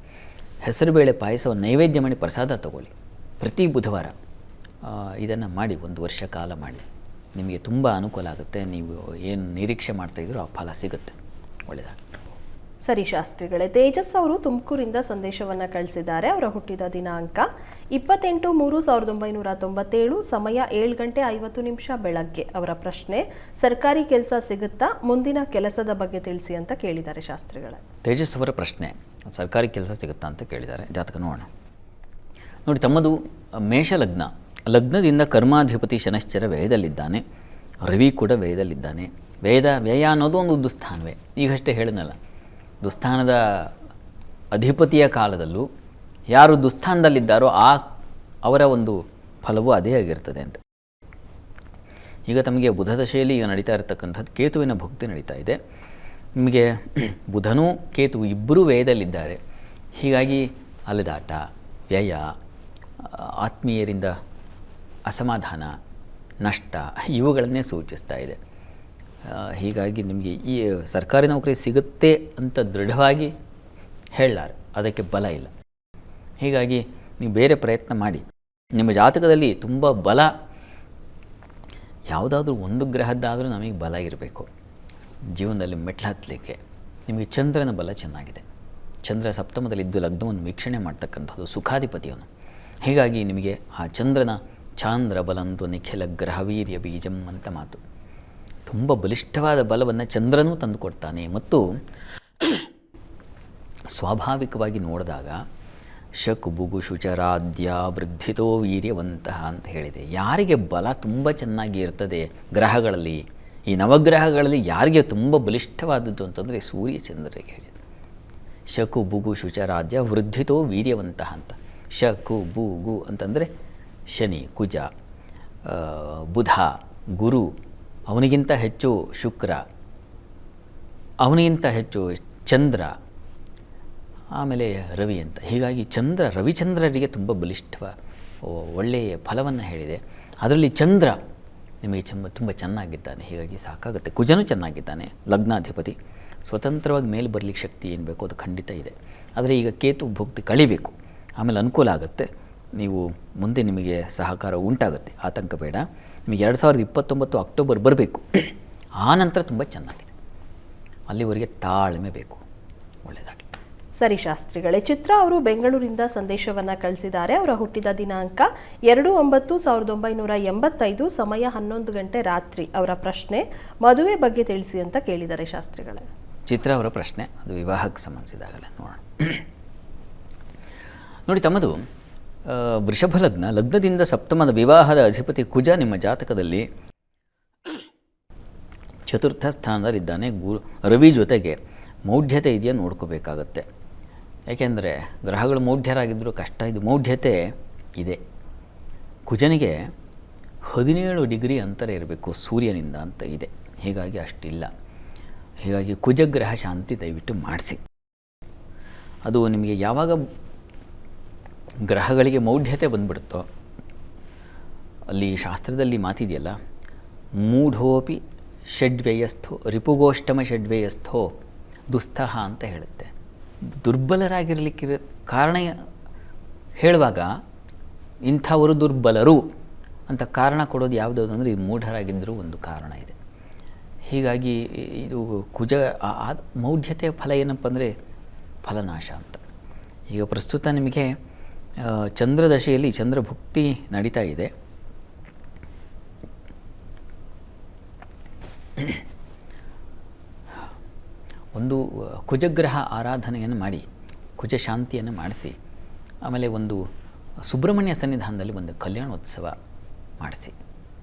ಹೆಸರುಬೇಳೆ ಪಾಯಸವನ್ನು ನೈವೇದ್ಯ ಮಾಡಿ ಪ್ರಸಾದ ತಗೊಳ್ಳಿ ಪ್ರತಿ ಬುಧವಾರ. ಇದನ್ನು ಮಾಡಿ 1 ವರ್ಷ ಕಾಲ ಮಾಡಿ, ನಿಮಗೆ ತುಂಬ ಅನುಕೂಲ ಆಗುತ್ತೆ. ನೀವು ಏನು ನಿರೀಕ್ಷೆ ಮಾಡ್ತಾಯಿದ್ರೋ ಆ ಫಲ ಸಿಗುತ್ತೆ. ಒಳ್ಳೆಯದಾಗಿ. ಸರಿ ಶಾಸ್ತ್ರಿಗಳೇ, ತೇಜಸ್ ಅವರು ತುಮಕೂರಿಂದ ಸಂದೇಶವನ್ನು ಕಳಿಸಿದ್ದಾರೆ. ಅವರ ಹುಟ್ಟಿದ ದಿನಾಂಕ 28/3/1997, ಸಮಯ 7:50 ಬೆಳಗ್ಗೆ. ಅವರ ಪ್ರಶ್ನೆ: ಸರ್ಕಾರಿ ಕೆಲಸ ಸಿಗುತ್ತಾ, ಮುಂದಿನ ಕೆಲಸದ ಬಗ್ಗೆ ತಿಳಿಸಿ ಅಂತ ಕೇಳಿದ್ದಾರೆ ಶಾಸ್ತ್ರಿಗಳೇ. ತೇಜಸ್ ಅವರ ಪ್ರಶ್ನೆ ಸರ್ಕಾರಿ ಕೆಲಸ ಸಿಗುತ್ತಾ ಅಂತ ಕೇಳಿದ್ದಾರೆ. ಜಾತಕ ನೋಡೋಣ. ನೋಡಿ, ತಮ್ಮದು ಮೇಷಲಗ್ನ, ಲಗ್ನದಿಂದ ಕರ್ಮಾಧಿಪತಿ ಶನಶ್ಚರ ವ್ಯಯದಲ್ಲಿದ್ದಾನೆ, ರವಿ ಕೂಡ ವ್ಯಯದಲ್ಲಿದ್ದಾನೆ. ವ್ಯಯ ಅನ್ನೋದು ಒಂದು ದುಸ್ಥಾನವೇ. ಈಗಷ್ಟೇ ಹೇಳಿದ್ನಲ್ಲ, ದುಸ್ಥಾನದ ಅಧಿಪತಿಯ ಕಾಲದಲ್ಲೂ ಯಾರು ದುಸ್ಥಾನದಲ್ಲಿದ್ದಾರೋ ಅವರ ಒಂದು ಫಲವು ಅದೇ ಆಗಿರ್ತದೆ ಅಂತ. ಈಗ ತಮಗೆ ಬುಧ ದಶೆಯಲ್ಲಿ ಈಗ ನಡೀತಾ ಇರತಕ್ಕಂಥದ್ದು ಕೇತುವಿನ ಭುಕ್ತಿ ನಡೀತಾ ಇದೆ. ನಿಮಗೆ ಬುಧನೂ ಕೇತು ಇಬ್ಬರೂ ವ್ಯಯದಲ್ಲಿದ್ದಾರೆ. ಹೀಗಾಗಿ ಅಲೆದಾಟ, ವ್ಯಯ, ಆತ್ಮೀಯರಿಂದ ಅಸಮಾಧಾನ, ನಷ್ಟ ಇವುಗಳನ್ನೇ ಸೂಚಿಸ್ತಾ ಇದೆ. ಹೀಗಾಗಿ ನಿಮಗೆ ಈ ಸರ್ಕಾರಿ ನೌಕರಿ ಸಿಗುತ್ತೆ ಅಂತ ದೃಢವಾಗಿ ಹೇಳಲಾರೆ, ಅದಕ್ಕೆ ಬಲ ಇಲ್ಲ. ಹೀಗಾಗಿ ನೀವು ಬೇರೆ ಪ್ರಯತ್ನ ಮಾಡಿ. ನಿಮ್ಮ ಜಾತಕದಲ್ಲಿ ತುಂಬ ಬಲ ಯಾವುದಾದ್ರೂ ಒಂದು ಗ್ರಹದ್ದಾದರೂ ನಮಗೆ ಬಲ ಇರಬೇಕು ಜೀವನದಲ್ಲಿ ಮೆಟ್ಲು ಹತ್ತಲಿಕ್ಕೆ. ನಿಮಗೆ ಚಂದ್ರನ ಬಲ ಚೆನ್ನಾಗಿದೆ. ಚಂದ್ರ ಸಪ್ತಮದಲ್ಲಿದ್ದು ಲಗ್ನವನ್ನು ವೀಕ್ಷಣೆ ಮಾಡ್ತಕ್ಕಂಥದ್ದು ಸುಖಾಧಿಪತಿಯವನು. ಹೀಗಾಗಿ ನಿಮಗೆ ಆ ಚಂದ್ರನ ಚಾಂದ್ರ ಬಲಂದು ನಿಖಿಲ ಗ್ರಹವೀರ್ಯ ಬೀಜಂ ಅಂತ ಮಾತು. ತುಂಬ ಬಲಿಷ್ಠವಾದ ಬಲವನ್ನು ಚಂದ್ರನೂ ತಂದುಕೊಡ್ತಾನೆ. ಮತ್ತು ಸ್ವಾಭಾವಿಕವಾಗಿ ನೋಡಿದಾಗ ಶಕ್ ಬುಗು ಶುಚರಾದ್ಯ ವೃದ್ಧಿತೋ ವೀರ್ಯವಂತಹ ಅಂತ ಹೇಳಿದೆ. ಯಾರಿಗೆ ಬಲ ತುಂಬ ಚೆನ್ನಾಗಿ ಇರ್ತದೆ ಗ್ರಹಗಳಲ್ಲಿ, ಈ ನವಗ್ರಹಗಳಲ್ಲಿ ಯಾರಿಗೆ ತುಂಬ ಬಲಿಷ್ಠವಾದದ್ದು ಅಂತಂದರೆ ಸೂರ್ಯ ಚಂದ್ರರಿಗೆ ಹೇಳಿದೆ. ಶಕು ಬುಗು ಶುಚರಾದ್ಯ ವೃದ್ಧಿತೋ ವೀರ್ಯವಂತಹ ಅಂತ. ಶಕು ಬುಗು ಅಂತಂದರೆ ಶನಿ, ಕುಜ, ಬುಧ, ಗುರು, ಅವನಿಗಿಂತ ಹೆಚ್ಚು ಶುಕ್ರ, ಅವನಿಗಿಂತ ಹೆಚ್ಚು ಚಂದ್ರ, ಆಮೇಲೆ ರವಿ ಅಂತ. ಹೀಗಾಗಿ ರವಿಚಂದ್ರರಿಗೆ ತುಂಬ ಒಳ್ಳೆಯ ಫಲವನ್ನು ಹೇಳಿದೆ. ಅದರಲ್ಲಿ ಚಂದ್ರ ನಿಮಗೆ ತುಂಬ ಚೆನ್ನಾಗಿದ್ದಾನೆ. ಹೀಗಾಗಿ ಸಾಕಾಗುತ್ತೆ. ಕುಜನೂ ಚೆನ್ನಾಗಿದ್ದಾನೆ, ಲಗ್ನಾಧಿಪತಿ. ಸ್ವತಂತ್ರವಾಗಿ ಮೇಲೆ ಬರಲಿಕ್ಕೆ ಶಕ್ತಿ ಏನು ಬೇಕೋ ಅದು ಖಂಡಿತ ಇದೆ. ಆದರೆ ಈಗ ಕೇತು ಭುಕ್ತಿ ಕಳಿಬೇಕು, ಆಮೇಲೆ ಅನುಕೂಲ ಆಗುತ್ತೆ. ನೀವು ಮುಂದೆ ನಿಮಗೆ ಸಹಕಾರ ಉಂಟಾಗುತ್ತೆ, ಆತಂಕ ಬೇಡ. ನಿಮಗೆ 2029 ಅಕ್ಟೋಬರ್ ಬರಬೇಕು, ಆ ನಂತರ ತುಂಬ ಚೆನ್ನಾಗಿದೆ. ಅಲ್ಲಿವರೆಗೆ ತಾಳ್ಮೆ ಬೇಕು. ಒಳ್ಳೆಯದಾಗಲಿ. ಸರಿ ಶಾಸ್ತ್ರಿಗಳೇ, ಚಿತ್ರ ಅವರು ಬೆಂಗಳೂರಿಂದ ಸಂದೇಶವನ್ನು ಕಳಿಸಿದ್ದಾರೆ. ಅವರ ಹುಟ್ಟಿದ ದಿನಾಂಕ 2/9/1985, ಸಮಯ 11 ಗಂಟೆ ರಾತ್ರಿ. ಅವರ ಪ್ರಶ್ನೆ ಮದುವೆ ಬಗ್ಗೆ ತಿಳಿಸಿ ಅಂತ ಕೇಳಿದ್ದಾರೆ ಶಾಸ್ತ್ರಿಗಳೇ. ಚಿತ್ರ ಅವರ ಪ್ರಶ್ನೆ ಅದು ವಿವಾಹಕ್ಕೆ ಸಂಬಂಧಿಸಿದಾಗಲೇ ನೋಡೋಣ. ನೋಡಿ, ತಮ್ಮದು ವೃಷಭ ಲಗ್ನ, ಲಗ್ನದಿಂದ ಸಪ್ತಮದ ವಿವಾಹದ ಅಧಿಪತಿ ಕುಜ ನಿಮ್ಮ ಜಾತಕದಲ್ಲಿ ಚತುರ್ಥ ಸ್ಥಾನದಲ್ಲಿದ್ದಾನೆ. ರವಿ ಜೊತೆಗೆ ಮೌಢ್ಯತೆ ಇದೆಯಾ ನೋಡ್ಕೋಬೇಕಾಗತ್ತೆ. ಯಾಕೆಂದರೆ ಗ್ರಹಗಳು ಮೌಢ್ಯರಾಗಿದ್ದರೂ ಕಷ್ಟ. ಇದು ಮೌಢ್ಯತೆ ಇದೆ. ಕುಜನಿಗೆ 17 ಡಿಗ್ರಿ ಅಂತರ ಇರಬೇಕು ಸೂರ್ಯನಿಂದ ಅಂತ ಇದೆ. ಹೀಗಾಗಿ ಅಷ್ಟಿಲ್ಲ. ಹೀಗಾಗಿ ಕುಜಗ್ರಹ ಶಾಂತಿ ದಯವಿಟ್ಟು ಮಾಡಿಸಿ. ಅದು ನಿಮಗೆ ಯಾವಾಗ ಗ್ರಹಗಳಿಗೆ ಮೌಢ್ಯತೆ ಬಂದುಬಿಡುತ್ತೋ, ಅಲ್ಲಿ ಶಾಸ್ತ್ರದಲ್ಲಿ ಮಾತಿದೆಯಲ್ಲ, ಮೂಢೋಪಿ ಷಡ್ವ್ಯಯಸ್ಥೋ ರಿಪುಗೋಷ್ಟಮ ಷಡ್ವ್ಯಯಸ್ಥೋ ದುಸ್ತಃ ಅಂತ ಹೇಳುತ್ತೆ. ದುರ್ಬಲರಾಗಿರಲಿಕ್ಕಿರೋ ಕಾರಣ ಹೇಳುವಾಗ ಇಂಥವರು ದುರ್ಬಲರು ಅಂತ ಕಾರಣ ಕೊಡೋದು ಯಾವುದು ಅಂದರೆ ಈ ಮೂಢರಾಗಿದ್ದರೂ ಒಂದು ಕಾರಣ ಇದೆ. ಹೀಗಾಗಿ ಇದು ಕುಜ ಮೌಢ್ಯತೆಯ ಫಲ ಏನಪ್ಪ ಅಂದರೆ ಫಲನಾಶ ಅಂತ. ಈಗ ಪ್ರಸ್ತುತ ನಿಮಗೆ ಚಂದ್ರದಶೆಯಲ್ಲಿ ಚಂದ್ರಭುಕ್ತಿ ನಡೀತಾ ಇದೆ. ಒಂದು ಕುಜಗ್ರಹ ಆರಾಧನೆಯನ್ನು ಮಾಡಿ, ಕುಜ ಶಾಂತಿಯನ್ನು ಮಾಡಿಸಿ, ಆಮೇಲೆ ಒಂದು ಸುಬ್ರಹ್ಮಣ್ಯ ಸನ್ನಿಧಾನದಲ್ಲಿ ಒಂದು ಕಲ್ಯಾಣೋತ್ಸವ ಮಾಡಿಸಿ.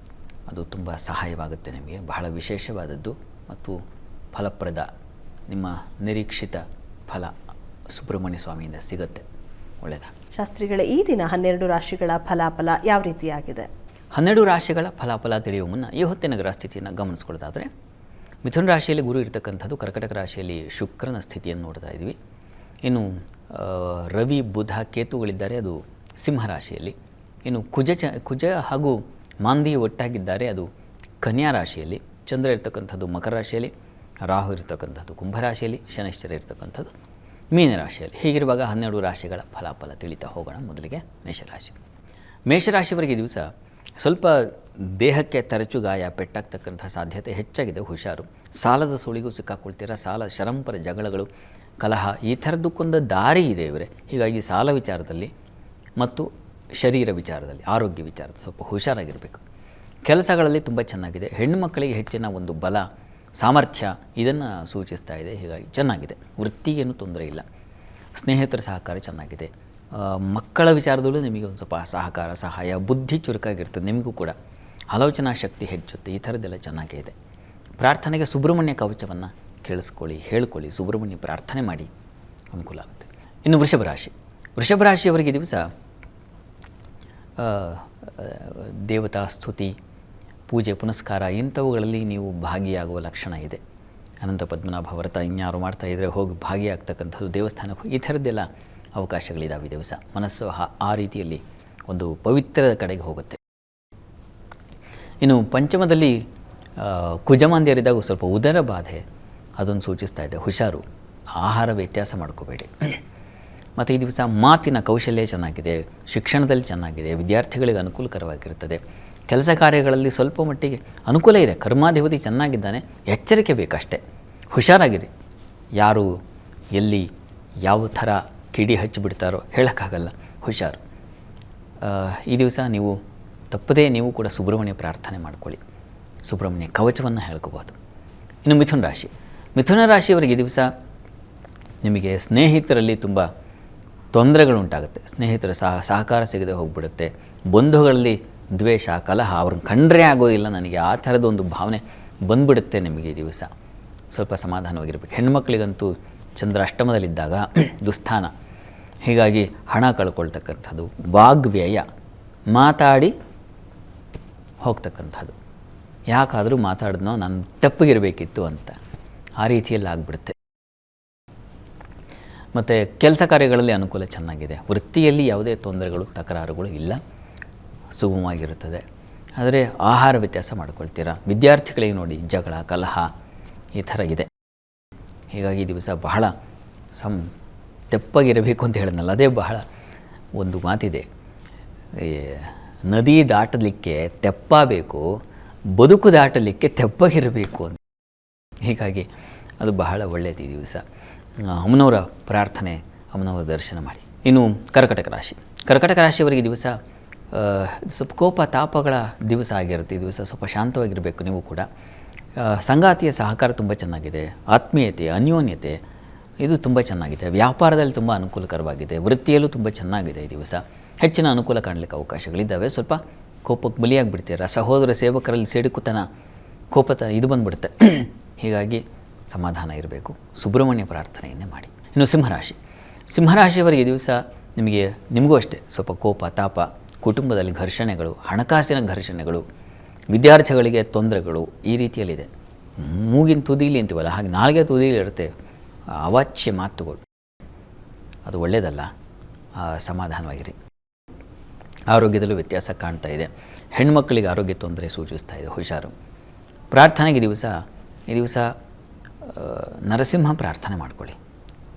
ಅದು ತುಂಬ ಸಹಾಯವಾಗುತ್ತೆ ನಿಮಗೆ. ಬಹಳ ವಿಶೇಷವಾದದ್ದು ಮತ್ತು ಫಲಪ್ರದ, ನಿಮ್ಮ ನಿರೀಕ್ಷಿತ ಫಲ ಸುಬ್ರಹ್ಮಣ್ಯ ಸ್ವಾಮಿಯಿಂದ ಸಿಗುತ್ತೆ. ಒಳ್ಳೆಯದಾಗ. ಶಾಸ್ತ್ರಿಗಳೇ, ಈ ದಿನ 12 ರಾಶಿಗಳ ಫಲಾಫಲ ಯಾವ ರೀತಿಯಾಗಿದೆ? 12 ರಾಶಿಗಳ ಫಲಾಫಲ ತಿಳಿಯುವ ಮುನ್ನ ಈ ಹೊತ್ತಿನ ಗ್ರಹ ಸ್ಥಿತಿಯನ್ನು ಗಮನಿಸ್ಕೊಳ್ಳೋದಾದರೆ, ಮಿಥುನ ರಾಶಿಯಲ್ಲಿ ಗುರು ಇರತಕ್ಕಂಥದ್ದು, ಕರ್ಕಟಕ ರಾಶಿಯಲ್ಲಿ ಶುಕ್ರನ ಸ್ಥಿತಿಯನ್ನು ನೋಡ್ತಾ ಇದ್ವಿ. ಇನ್ನು ರವಿ, ಬುಧ, ಕೇತುಗಳಿದ್ದಾರೆ, ಅದು ಸಿಂಹ ರಾಶಿಯಲ್ಲಿ. ಇನ್ನು ಕುಜ ಹಾಗೂ ಮಾಂದಿ ಒಟ್ಟಾಗಿದ್ದಾರೆ, ಅದು ಕನ್ಯಾ ರಾಶಿಯಲ್ಲಿ. ಚಂದ್ರ ಇರತಕ್ಕಂಥದ್ದು ಮಕರ ರಾಶಿಯಲ್ಲಿ, ರಾಹು ಇರತಕ್ಕಂಥದ್ದು ಕುಂಭರಾಶಿಯಲ್ಲಿ, ಶನೈಶ್ಚರ ಇರತಕ್ಕಂಥದ್ದು ಮೀನರಾಶಿಯಲ್ಲಿ. ಹೀಗಿರುವಾಗ 12 ರಾಶಿಗಳ ಫಲಾಫಲ ತಿಳಿತಾ ಹೋಗೋಣ. ಮೊದಲಿಗೆ ಮೇಷರಾಶಿ. ಮೇಷರಾಶಿಯವರಿಗೆ ದಿವಸ ಸ್ವಲ್ಪ ದೇಹಕ್ಕೆ ತರಚು ಗಾಯ, ಪೆಟ್ಟಾಗ್ತಕ್ಕಂಥ ಸಾಧ್ಯತೆ ಹೆಚ್ಚಾಗಿದೆ. ಹುಷಾರು. ಸಾಲದ ಸುಳಿಗೂ ಸಿಕ್ಕಾಕೊಳ್ತೀರ. ಸಾಲ, ಶರಂಪರ ಜಗಳಗಳು, ಕಲಹ ಈ ಥರದ್ದಕ್ಕೊಂದು ದಾರಿ ಇದೆ ಇವರೇ. ಹೀಗಾಗಿ ಸಾಲ ವಿಚಾರದಲ್ಲಿ ಮತ್ತು ಶರೀರ ವಿಚಾರದಲ್ಲಿ, ಆರೋಗ್ಯ ವಿಚಾರದಲ್ಲಿ ಸ್ವಲ್ಪ ಹುಷಾರಾಗಿರಬೇಕು. ಕೆಲಸಗಳಲ್ಲಿ ತುಂಬ ಚೆನ್ನಾಗಿದೆ. ಹೆಣ್ಣು ಮಕ್ಕಳಿಗೆ ಹೆಚ್ಚಿನ ಒಂದು ಬಲ, ಸಾಮರ್ಥ್ಯ ಇದನ್ನು ಸೂಚಿಸ್ತಾ ಇದೆ. ಹೀಗಾಗಿ ಚೆನ್ನಾಗಿದೆ. ವೃತ್ತಿಗೇನು ತೊಂದರೆ ಇಲ್ಲ. ಸ್ನೇಹಿತರ ಸಹಕಾರ ಚೆನ್ನಾಗಿದೆ. ಮಕ್ಕಳ ವಿಚಾರದಲ್ಲೂ ನಿಮಗೆ ಒಂದು ಸ್ವಲ್ಪ ಸಹಕಾರ, ಸಹಾಯ, ಬುದ್ಧಿ ಚುರುಕಾಗಿರ್ತದೆ. ನಿಮಗೂ ಕೂಡ ಆಲೋಚನಾ ಶಕ್ತಿ ಹೆಚ್ಚುತ್ತೆ. ಈ ಥರದ್ದೆಲ್ಲ ಚೆನ್ನಾಗೇ ಇದೆ. ಪ್ರಾರ್ಥನೆಗೆ ಸುಬ್ರಹ್ಮಣ್ಯ ಕವಚವನ್ನು ಕೇಳಿಸ್ಕೊಳ್ಳಿ, ಹೇಳ್ಕೊಳ್ಳಿ, ಸುಬ್ರಹ್ಮಣ್ಯ ಪ್ರಾರ್ಥನೆ ಮಾಡಿ, ಅನುಕೂಲ ಆಗುತ್ತೆ. ಇನ್ನು ವೃಷಭ ರಾಶಿ. ವೃಷಭ ರಾಶಿಯವರಿಗೆ ದಿವಸ ದೇವತಾ ಸ್ತುತಿ, ಪೂಜೆ ಪುನಸ್ಕಾರ ಇಂಥವುಗಳಲ್ಲಿ ನೀವು ಭಾಗಿಯಾಗುವ ಲಕ್ಷಣ ಇದೆ. ಅನಂತ ಪದ್ಮನಾಭ ವ್ರತ ಇನ್ಯಾರು ಮಾಡ್ತಾಯಿದ್ರೆ ಹೋಗಿ ಭಾಗಿಯಾಗ್ತಕ್ಕಂಥದ್ದು, ದೇವಸ್ಥಾನಕ್ಕೆ ಹೋಗಿ ಈ ಥರದ್ದೆಲ್ಲ ಅವಕಾಶಗಳಿದ್ದಾವೆ ಈ ದಿವಸ. ಮನಸ್ಸು ಆ ರೀತಿಯಲ್ಲಿ ಒಂದು ಪವಿತ್ರದ ಕಡೆಗೆ ಹೋಗುತ್ತೆ. ಇನ್ನು ಪಂಚಮದಲ್ಲಿ ಕುಜಮಾಂದ್ಯರಿದ್ದಾಗ ಸ್ವಲ್ಪ ಉದರ ಬಾಧೆ ಅದನ್ನು ಸೂಚಿಸ್ತಾ ಇದೆ. ಹುಷಾರು, ಆಹಾರ ವ್ಯತ್ಯಾಸ ಮಾಡ್ಕೋಬೇಡಿ. ಮತ್ತು ಈ ದಿವಸ ಮಾತಿನ ಕೌಶಲ್ಯ ಚೆನ್ನಾಗಿದೆ, ಶಿಕ್ಷಣದಲ್ಲಿ ಚೆನ್ನಾಗಿದೆ, ವಿದ್ಯಾರ್ಥಿಗಳಿಗೆ ಅನುಕೂಲಕರವಾಗಿರುತ್ತದೆ. ಕೆಲಸ ಕಾರ್ಯಗಳಲ್ಲಿ ಸ್ವಲ್ಪ ಮಟ್ಟಿಗೆ ಅನುಕೂಲ ಇದೆ. ಕರ್ಮಾಧಿಪತಿ ಚೆನ್ನಾಗಿದ್ದಾನೆ, ಎಚ್ಚರಿಕೆ ಬೇಕಷ್ಟೇ. ಹುಷಾರಾಗಿರಿ. ಯಾರು ಎಲ್ಲಿ ಯಾವ ಥರ ಕಿಡಿ ಹಚ್ಚಿಬಿಡ್ತಾರೋ ಹೇಳೋಕ್ಕಾಗಲ್ಲ, ಹುಷಾರು. ಈ ದಿವಸ ನೀವು ತಪ್ಪದೇ ನೀವು ಕೂಡ ಸುಬ್ರಹ್ಮಣ್ಯ ಪ್ರಾರ್ಥನೆ ಮಾಡ್ಕೊಳ್ಳಿ, ಸುಬ್ರಹ್ಮಣ್ಯ ಕವಚವನ್ನು ಹೇಳ್ಕೋಬೋದು. ಇನ್ನು ಮಿಥುನ ರಾಶಿ. ಮಿಥುನ ರಾಶಿಯವರಿಗೆ ಈ ದಿವಸ ನಿಮಗೆ ಸ್ನೇಹಿತರಲ್ಲಿ ತುಂಬ ತೊಂದರೆಗಳುಂಟಾಗುತ್ತೆ. ಸ್ನೇಹಿತರ ಸಹಕಾರ ಸಿಗದೆ ಹೋಗ್ಬಿಡುತ್ತೆ. ಬಂಧುಗಳಲ್ಲಿ ದ್ವೇಷ, ಕಲಹ, ಅವ್ರನ್ನ ಕಂಡ್ರೆ ಆಗೋದಿಲ್ಲ ನನಗೆ, ಆ ಥರದ ಒಂದು ಭಾವನೆ ಬಂದ್ಬಿಡುತ್ತೆ ನಿಮಗೆ ಈ ದಿವಸ. ಸ್ವಲ್ಪ ಸಮಾಧಾನವಾಗಿರಬೇಕು. ಹೆಣ್ಮಕ್ಳಿಗಂತೂ ಚಂದ್ರ ಅಷ್ಟಮದಲ್ಲಿದ್ದಾಗ ದುಸ್ಥಾನ, ಹೀಗಾಗಿ ಹಣ ಕಳ್ಕೊಳ್ತಕ್ಕಂಥದ್ದು, ವಾಗ್ವ್ಯಯ, ಮಾತಾಡಿ ಹೋಗ್ತಕ್ಕಂಥದ್ದು. ಯಾಕಾದರೂ ಮಾತಾಡಿದ್ನೋ ನಾನು ತಪ್ಪಿಗಿರಬೇಕಿತ್ತು ಅಂತ, ಆ ರೀತಿಯಲ್ಲಿ ಆಗಿಬಿಡುತ್ತೆ. ಮತ್ತು ಕೆಲಸ ಕಾರ್ಯಗಳಲ್ಲಿ ಅನುಕೂಲ ಚೆನ್ನಾಗಿದೆ. ವೃತ್ತಿಯಲ್ಲಿ ಯಾವುದೇ ತೊಂದರೆಗಳು ತಕರಾರುಗಳು ಇಲ್ಲ, ಸುಗಮವಾಗಿರುತ್ತದೆ. ಆದರೆ ಆಹಾರ ವ್ಯತ್ಯಾಸ ಮಾಡ್ಕೊಳ್ತೀರಾ. ವಿದ್ಯಾರ್ಥಿಗಳಿಗೆ ನೋಡಿ ಜಗಳ, ಕಲಹ ಈ ಥರ ಇದೆ. ಹೀಗಾಗಿ ಈ ದಿವಸ ಬಹಳ ತೆಪ್ಪಗಿರಬೇಕು ಅಂತ ಹೇಳಿದ್ನಲ್ಲ, ಅದೇ ಬಹಳ ಒಂದು ಮಾತಿದೆ, ನದಿ ದಾಟಲಿಕ್ಕೆ ತೆಪ್ಪ ಬೇಕು, ಬದುಕು ದಾಟಲಿಕ್ಕೆ ತೆಪ್ಪಗಿರಬೇಕು ಅಂತ. ಹೀಗಾಗಿ ಅದು ಬಹಳ ಒಳ್ಳೆಯದು ಈ ದಿವಸ. ಅಮ್ಮನವರ ಪ್ರಾರ್ಥನೆ, ಅಮ್ಮನವರ ದರ್ಶನ ಮಾಡಿ. ಇನ್ನು ಕರ್ಕಟಕ ರಾಶಿ. ಕರ್ಕಟಕ ರಾಶಿಯವರಿಗೆ ದಿವಸ ಸ್ವಲ್ಪ ಕೋಪ ತಾಪಗಳ ದಿವಸ ಆಗಿರುತ್ತೆ. ಈ ದಿವಸ ಸ್ವಲ್ಪ ಶಾಂತವಾಗಿರಬೇಕು ನೀವು ಕೂಡ. ಸಂಗಾತಿಯ ಸಹಕಾರ ತುಂಬ ಚೆನ್ನಾಗಿದೆ. ಆತ್ಮೀಯತೆ, ಅನ್ಯೋನ್ಯತೆ ಇದು ತುಂಬ ಚೆನ್ನಾಗಿದೆ. ವ್ಯಾಪಾರದಲ್ಲಿ ತುಂಬ ಅನುಕೂಲಕರವಾಗಿದೆ. ವೃತ್ತಿಯಲ್ಲೂ ತುಂಬ ಚೆನ್ನಾಗಿದೆ. ಈ ದಿವಸ ಹೆಚ್ಚಿನ ಅನುಕೂಲ ಕಾಣಲಿಕ್ಕೆ ಅವಕಾಶಗಳಿದ್ದಾವೆ. ಸ್ವಲ್ಪ ಕೋಪಕ್ಕೆ ಬಲಿಯಾಗಿಬಿಡ್ತೀರ. ಸಹೋದರ ಸೇವಕರಲ್ಲಿ ಸೇಡಿಕುತನ, ಕೋಪತ ಇದು ಬಂದುಬಿಡುತ್ತೆ. ಹೀಗಾಗಿ ಸಮಾಧಾನ ಇರಬೇಕು. ಸುಬ್ರಹ್ಮಣ್ಯ ಪ್ರಾರ್ಥನೆಯನ್ನೇ ಮಾಡಿ. ಇನ್ನು ಸಿಂಹರಾಶಿ. ಸಿಂಹರಾಶಿಯವರಿಗೆ ಈ ದಿವಸ ನಿಮಗೂ ಅಷ್ಟೇ ಸ್ವಲ್ಪ ಕೋಪ ತಾಪ, ಕುಟುಂಬದಲ್ಲಿ ಘರ್ಷಣೆಗಳು, ಹಣಕಾಸಿನ ಘರ್ಷಣೆಗಳು, ವಿದ್ಯಾರ್ಥಿಗಳಿಗೆ ತೊಂದರೆಗಳು ಈ ರೀತಿಯಲ್ಲಿದೆ. ಮೂಗಿನ ತುದಿಲಿ ಅಂತೀವಲ್ಲ, ಹಾಗೆ ನಾಲ್ಗೆ ತುದಿಲಿ ಇರುತ್ತೆ ಅವಾಚ್ಯ ಮಾತುಗಳು. ಅದು ಒಳ್ಳೆಯದಲ್ಲ. ಸಮಾಧಾನವಾಗಿರಿ. ಆರೋಗ್ಯದಲ್ಲೂ ವ್ಯತ್ಯಾಸ ಕಾಣ್ತಾ ಇದೆ. ಹೆಣ್ಮಕ್ಕಳಿಗೆ ಆರೋಗ್ಯ ತೊಂದರೆ ಸೂಚಿಸ್ತಾ ಇದೆ, ಹುಷಾರು. ಪ್ರಾರ್ಥನೆಗೆ ಈ ದಿವಸ ನರಸಿಂಹ ಪ್ರಾರ್ಥನೆ ಮಾಡ್ಕೊಳ್ಳಿ,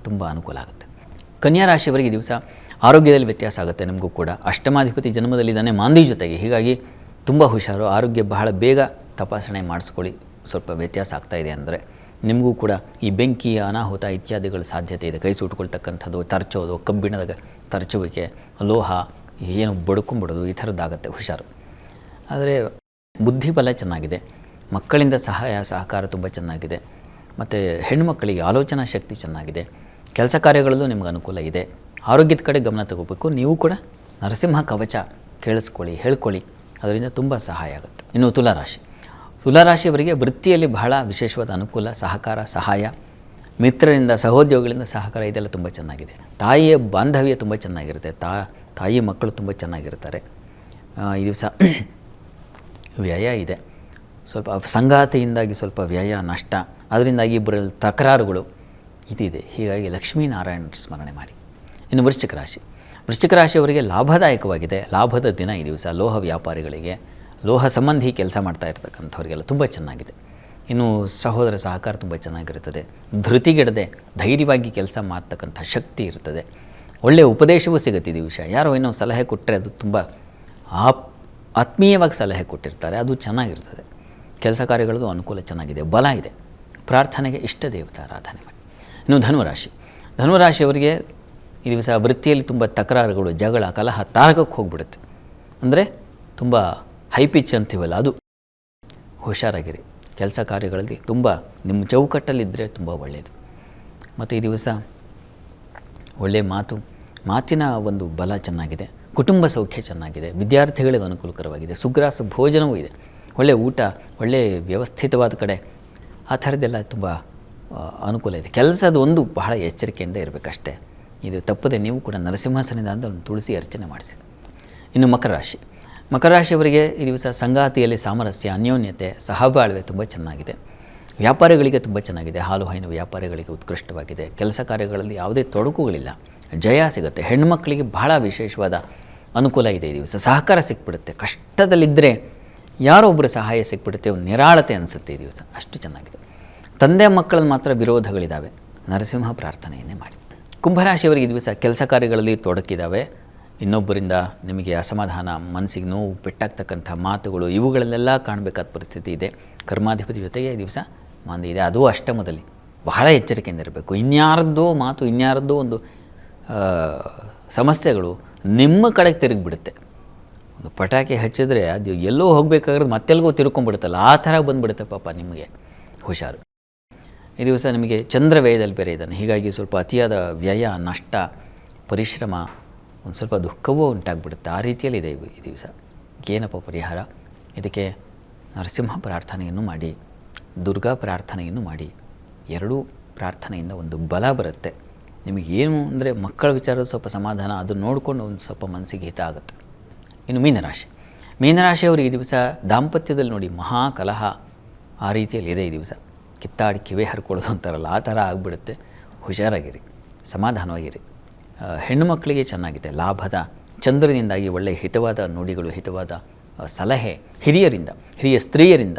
ತುಂಬ ಅನುಕೂಲ ಆಗುತ್ತೆ. ಕನ್ಯಾ ರಾಶಿಯವರಿಗೆ ಈ ದಿವಸ ಆರೋಗ್ಯದಲ್ಲಿ ವ್ಯತ್ಯಾಸ ಆಗುತ್ತೆ. ನಿಮಗೂ ಕೂಡ ಅಷ್ಟಮಾಧಿಪತಿ ಜನ್ಮದಲ್ಲಿದ್ದಾನೆ ಮಾಂದಿ ಜೊತೆಗೆ, ಹೀಗಾಗಿ ತುಂಬ ಹುಷಾರು. ಆರೋಗ್ಯ ಬಹಳ ಬೇಗ ತಪಾಸಣೆ ಮಾಡಿಸ್ಕೊಳ್ಳಿ. ಸ್ವಲ್ಪ ವ್ಯತ್ಯಾಸ ಆಗ್ತಾ ಇದೆ ಅಂದರೆ ನಿಮಗೂ ಕೂಡ ಈ ಬೆಂಕಿ, ಅನಾಹುತ ಇತ್ಯಾದಿಗಳ ಸಾಧ್ಯತೆ ಇದೆ. ಕೈ ಸುಟ್ಕೊಳ್ತಕ್ಕಂಥದ್ದು, ತರ್ಚೋದು, ಕಬ್ಬಿಣದ ತರ್ಚುವಿಕೆ, ಲೋಹ ಏನು ಬಡ್ಕೊಂಬಿಡೋದು ಈ ಥರದ್ದಾಗತ್ತೆ, ಹುಷಾರು. ಆದರೆ ಬುದ್ಧಿಬಲ ಚೆನ್ನಾಗಿದೆ. ಮಕ್ಕಳಿಂದ ಸಹಕಾರ ತುಂಬ ಚೆನ್ನಾಗಿದೆ. ಮತ್ತು ಹೆಣ್ಣುಮಕ್ಕಳಿಗೆ ಆಲೋಚನಾ ಶಕ್ತಿ ಚೆನ್ನಾಗಿದೆ. ಕೆಲಸ ಕಾರ್ಯಗಳಲ್ಲೂ ನಿಮ್ಗೆ ಅನುಕೂಲ ಇದೆ. ಆರೋಗ್ಯದ ಕಡೆ ಗಮನ ತಗೋಬೇಕು. ನೀವು ಕೂಡ ನರಸಿಂಹ ಕವಚ ಕೇಳಿಸ್ಕೊಳ್ಳಿ, ಹೇಳ್ಕೊಳ್ಳಿ, ಅದರಿಂದ ತುಂಬ ಸಹಾಯ ಆಗುತ್ತೆ. ಇನ್ನು ತುಲಾರಾಶಿ. ತುಲಾರಾಶಿಯವರಿಗೆ ವೃತ್ತಿಯಲ್ಲಿ ಬಹಳ ವಿಶೇಷವಾದ ಅನುಕೂಲ, ಸಹಕಾರ, ಸಹಾಯ, ಮಿತ್ರರಿಂದ, ಸಹೋದ್ಯೋಗಿಗಳಿಂದ ಸಹಕಾರ ಇದೆಲ್ಲ ತುಂಬ ಚೆನ್ನಾಗಿದೆ. ತಾಯಿಯ ಬಾಂಧವ್ಯ ತುಂಬ ಚೆನ್ನಾಗಿರುತ್ತೆ. ತಾಯಿ ಮಕ್ಕಳು ತುಂಬ ಚೆನ್ನಾಗಿರ್ತಾರೆ. ಈ ದಿವಸ ವ್ಯಯ ಇದೆ. ಸ್ವಲ್ಪ ಸಂಗಾತಿಯಿಂದಾಗಿ ಸ್ವಲ್ಪ ವ್ಯಯ, ನಷ್ಟ, ಅದರಿಂದಾಗಿ ಇಬ್ಬರಲ್ಲಿ ತಕರಾರುಗಳು ಇದಿದೆ. ಹೀಗಾಗಿ ಲಕ್ಷ್ಮೀನಾರಾಯಣ ಸ್ಮರಣೆ ಮಾಡಿ. ಇನ್ನು ವೃಶ್ಚಿಕ ರಾಶಿ. ವೃಶ್ಚಿಕ ರಾಶಿಯವರಿಗೆ ಲಾಭದಾಯಕವಾಗಿದೆ. ಲಾಭದ ದಿನ ಈ ದಿವಸ. ಲೋಹ ವ್ಯಾಪಾರಿಗಳಿಗೆ, ಲೋಹ ಸಂಬಂಧಿ ಕೆಲಸ ಮಾಡ್ತಾ ಇರ್ತಕ್ಕಂಥವ್ರಿಗೆಲ್ಲ ತುಂಬ ಚೆನ್ನಾಗಿದೆ. ಇನ್ನು ಸಹೋದರ ಸಹಕಾರ ತುಂಬ ಚೆನ್ನಾಗಿರುತ್ತದೆ. ಧೃತಿಗೆಡದೆ ಧೈರ್ಯವಾಗಿ ಕೆಲಸ ಮಾಡ್ತಕ್ಕಂಥ ಶಕ್ತಿ ಇರ್ತದೆ. ಒಳ್ಳೆಯ ಉಪದೇಶವೂ ಸಿಗುತ್ತೆ ಈ ದಿವಸ. ಯಾರೋ ಏನೋ ಸಲಹೆ ಕೊಟ್ಟರೆ ಅದು ತುಂಬ ಆತ್ಮೀಯವಾಗಿ ಸಲಹೆ ಕೊಟ್ಟಿರ್ತಾರೆ, ಅದು ಚೆನ್ನಾಗಿರ್ತದೆ. ಕೆಲಸ ಕಾರ್ಯಗಳದ್ದು ಅನುಕೂಲ ಚೆನ್ನಾಗಿದೆ, ಬಲ ಇದೆ. ಪ್ರಾರ್ಥನೆಗೆ ಇಷ್ಟ ದೇವತಾ ಆರಾಧನೆ ಮಾಡಿ. ಇನ್ನು ಧನುರಾಶಿ. ಧನುರಾಶಿಯವರಿಗೆ ಈ ದಿವಸ ವೃತ್ತಿಯಲ್ಲಿ ತುಂಬ ತಕರಾರುಗಳು, ಜಗಳ, ಕಲಹ ತಾರಕಕ್ಕೆ ಹೋಗ್ಬಿಡುತ್ತೆ. ಅಂದರೆ ತುಂಬ ಹೈ ಪಿಚ್ ಅಂತೀವಲ್ಲ, ಅದು. ಹುಷಾರಾಗಿರಿ. ಕೆಲಸ ಕಾರ್ಯಗಳಲ್ಲಿ ತುಂಬ ನಿಮ್ಮ ಚೌಕಟ್ಟಲ್ಲಿದ್ದರೆ ತುಂಬ ಒಳ್ಳೆಯದು. ಮತ್ತು ಈ ದಿವಸ ಒಳ್ಳೆಯ ಮಾತಿನ ಒಂದು ಬಲ ಚೆನ್ನಾಗಿದೆ. ಕುಟುಂಬ ಸೌಖ್ಯ ಚೆನ್ನಾಗಿದೆ. ವಿದ್ಯಾರ್ಥಿಗಳಿಗೆ ಅನುಕೂಲಕರವಾಗಿದೆ. ಸುಗ್ರಾಸ ಭೋಜನವೂ ಇದೆ. ಒಳ್ಳೆಯ ಊಟ, ಒಳ್ಳೆಯ ವ್ಯವಸ್ಥಿತವಾದ ಕಡೆ, ಆ ಥರದ್ದೆಲ್ಲ ತುಂಬ ಅನುಕೂಲ ಇದೆ. ಕೆಲಸದ ಒಂದು ಬಹಳ ಎಚ್ಚರಿಕೆಯಿಂದ ಇರಬೇಕಷ್ಟೇ. ಇದು ತಪ್ಪದೆ ನೀವು ಕೂಡ ನರಸಿಂಹ ಸನ್ನಿಧಾನದ ಒಂದು ತುಳಸಿ ಅರ್ಚನೆ ಮಾಡಿಸಿ. ಇನ್ನು ಮಕರ ರಾಶಿ. ಮಕರ ರಾಶಿಯವರಿಗೆ ಈ ದಿವಸ ಸಂಗಾತಿಯಲ್ಲಿ ಸಾಮರಸ್ಯ, ಅನ್ಯೋನ್ಯತೆ, ಸಹಬಾಳ್ವೆ ತುಂಬ ಚೆನ್ನಾಗಿದೆ. ವ್ಯಾಪಾರಿಗಳಿಗೆ ತುಂಬ ಚೆನ್ನಾಗಿದೆ. ಹಾಲು ಹೈನು ವ್ಯಾಪಾರಿಗಳಿಗೆ ಉತ್ಕೃಷ್ಟವಾಗಿದೆ. ಕೆಲಸ ಕಾರ್ಯಗಳಲ್ಲಿ ಯಾವುದೇ ತೊಡಕುಗಳಿಲ್ಲ, ಜಯ ಸಿಗುತ್ತೆ. ಹೆಣ್ಣುಮಕ್ಕಳಿಗೆ ಬಹಳ ವಿಶೇಷವಾದ ಅನುಕೂಲ ಇದೆ ಈ ದಿವಸ. ಸಹಕಾರ ಸಿಕ್ಬಿಡುತ್ತೆ. ಕಷ್ಟದಲ್ಲಿದ್ದರೆ ಯಾರೋ ಒಬ್ಬರು ಸಹಾಯ ಸಿಕ್ಬಿಡುತ್ತೆ. ಒಂದು ನಿರಾಳತೆ ಅನಿಸುತ್ತೆ ಈ ದಿವಸ, ಅಷ್ಟು ಚೆನ್ನಾಗಿದೆ. ತಂದೆ ಮಕ್ಕಳಲ್ಲಿ ಮಾತ್ರ ವಿರೋಧಗಳಿದ್ದಾವೆ, ನರಸಿಂಹ ಪ್ರಾರ್ಥನೆಯನ್ನೇ ಮಾಡಿ. ಕುಂಭರಾಶಿಯವರಿಗೆ ಈ ದಿವಸ ಕೆಲಸ ಕಾರ್ಯಗಳಲ್ಲಿ ತೊಡಕಿದ್ದಾವೆ. ಇನ್ನೊಬ್ಬರಿಂದ ನಿಮಗೆ ಅಸಮಾಧಾನ, ಮನಸ್ಸಿಗೆ ನೋವು, ಪೆಟ್ಟಾಗ್ತಕ್ಕಂಥ ಮಾತುಗಳು, ಇವುಗಳನ್ನೆಲ್ಲ ಕಾಣಬೇಕಾದ ಪರಿಸ್ಥಿತಿ ಇದೆ. ಕರ್ಮಾಧಿಪತಿ ಜೊತೆಗೆ ಈ ದಿವಸ ಮಾಂದಿ ಇದೆ, ಅದು ಅಷ್ಟಮದಲ್ಲಿ. ಬಹಳ ಎಚ್ಚರಿಕೆಯಿಂದ ಇರಬೇಕು. ಇನ್ಯಾರದ್ದೋ ಮಾತು, ಇನ್ಯಾರದ್ದೋ ಒಂದು ಸಮಸ್ಯೆಗಳು ನಿಮ್ಮ ಕಡೆಗೆ ತಿರುಗಿಬಿಡುತ್ತೆ. ಒಂದು ಪಟಾಕಿ ಹಚ್ಚಿದ್ರೆ ಅದು ಎಲ್ಲೋ ಹೋಗಬೇಕಾದ್ರೆ ಮತ್ತೆಲ್ಗೋ ತಿರ್ಕೊಂಡ್ಬಿಡುತ್ತಲ್ಲ, ಆ ಥರ ಬಂದುಬಿಡುತ್ತೆ ಪಾಪ. ನಿಮಗೆ ಹುಷಾರು. ಈ ದಿವಸ ನಿಮಗೆ ಚಂದ್ರ ವ್ಯಯದಲ್ಲಿ ಬೇರೆ ಇದ್ದಾನೆ. ಹೀಗಾಗಿ ಸ್ವಲ್ಪ ಅತಿಯಾದ ವ್ಯಯ, ನಷ್ಟ, ಪರಿಶ್ರಮ, ಒಂದು ಸ್ವಲ್ಪ ದುಃಖವೂ ಉಂಟಾಗ್ಬಿಡುತ್ತೆ. ಆ ರೀತಿಯಲ್ಲಿದೆ ಈ ದಿವಸ. ಏನಪ್ಪ ಪರಿಹಾರ? ಇದಕ್ಕೆ ನರಸಿಂಹ ಪ್ರಾರ್ಥನೆಯನ್ನು ಮಾಡಿ, ದುರ್ಗಾ ಪ್ರಾರ್ಥನೆಯನ್ನು ಮಾಡಿ. ಎರಡೂ ಪ್ರಾರ್ಥನೆಯಿಂದ ಒಂದು ಬಲ ಬರುತ್ತೆ. ನಿಮಗೇನು ಅಂದರೆ ಮಕ್ಕಳ ವಿಚಾರದ ಸ್ವಲ್ಪ ಸಮಾಧಾನ, ಅದನ್ನು ನೋಡಿಕೊಂಡು ಒಂದು ಸ್ವಲ್ಪ ಮನಸ್ಸಿಗೆ ಹಿತ ಆಗುತ್ತೆ. ಇನ್ನು ಮೀನರಾಶಿ. ಮೀನರಾಶಿಯವರು ಈ ದಿವಸ ದಾಂಪತ್ಯದಲ್ಲಿ ನೋಡಿ ಮಹಾ ಕಲಹ ಆ ರೀತಿಯಲ್ಲಿ ಇದೆ ಈ ದಿವಸ. ಕಿತ್ತಾಡಿ ಕಿವೆ ಹರ್ಕೊಳ್ಳೋದು ಅಂತಾರಲ್ಲ, ಆ ಥರ ಆಗಿಬಿಡುತ್ತೆ. ಹುಷಾರಾಗಿರಿ, ಸಮಾಧಾನವಾಗಿರಿ. ಹೆಣ್ಣು ಮಕ್ಕಳಿಗೆ ಚೆನ್ನಾಗಿದೆ. ಲಾಭದ ಚಂದ್ರನಿಂದಾಗಿ ಒಳ್ಳೆಯ ಹಿತವಾದ ನುಡಿಗಳು, ಹಿತವಾದ ಸಲಹೆ ಹಿರಿಯರಿಂದ, ಹಿರಿಯ ಸ್ತ್ರೀಯರಿಂದ.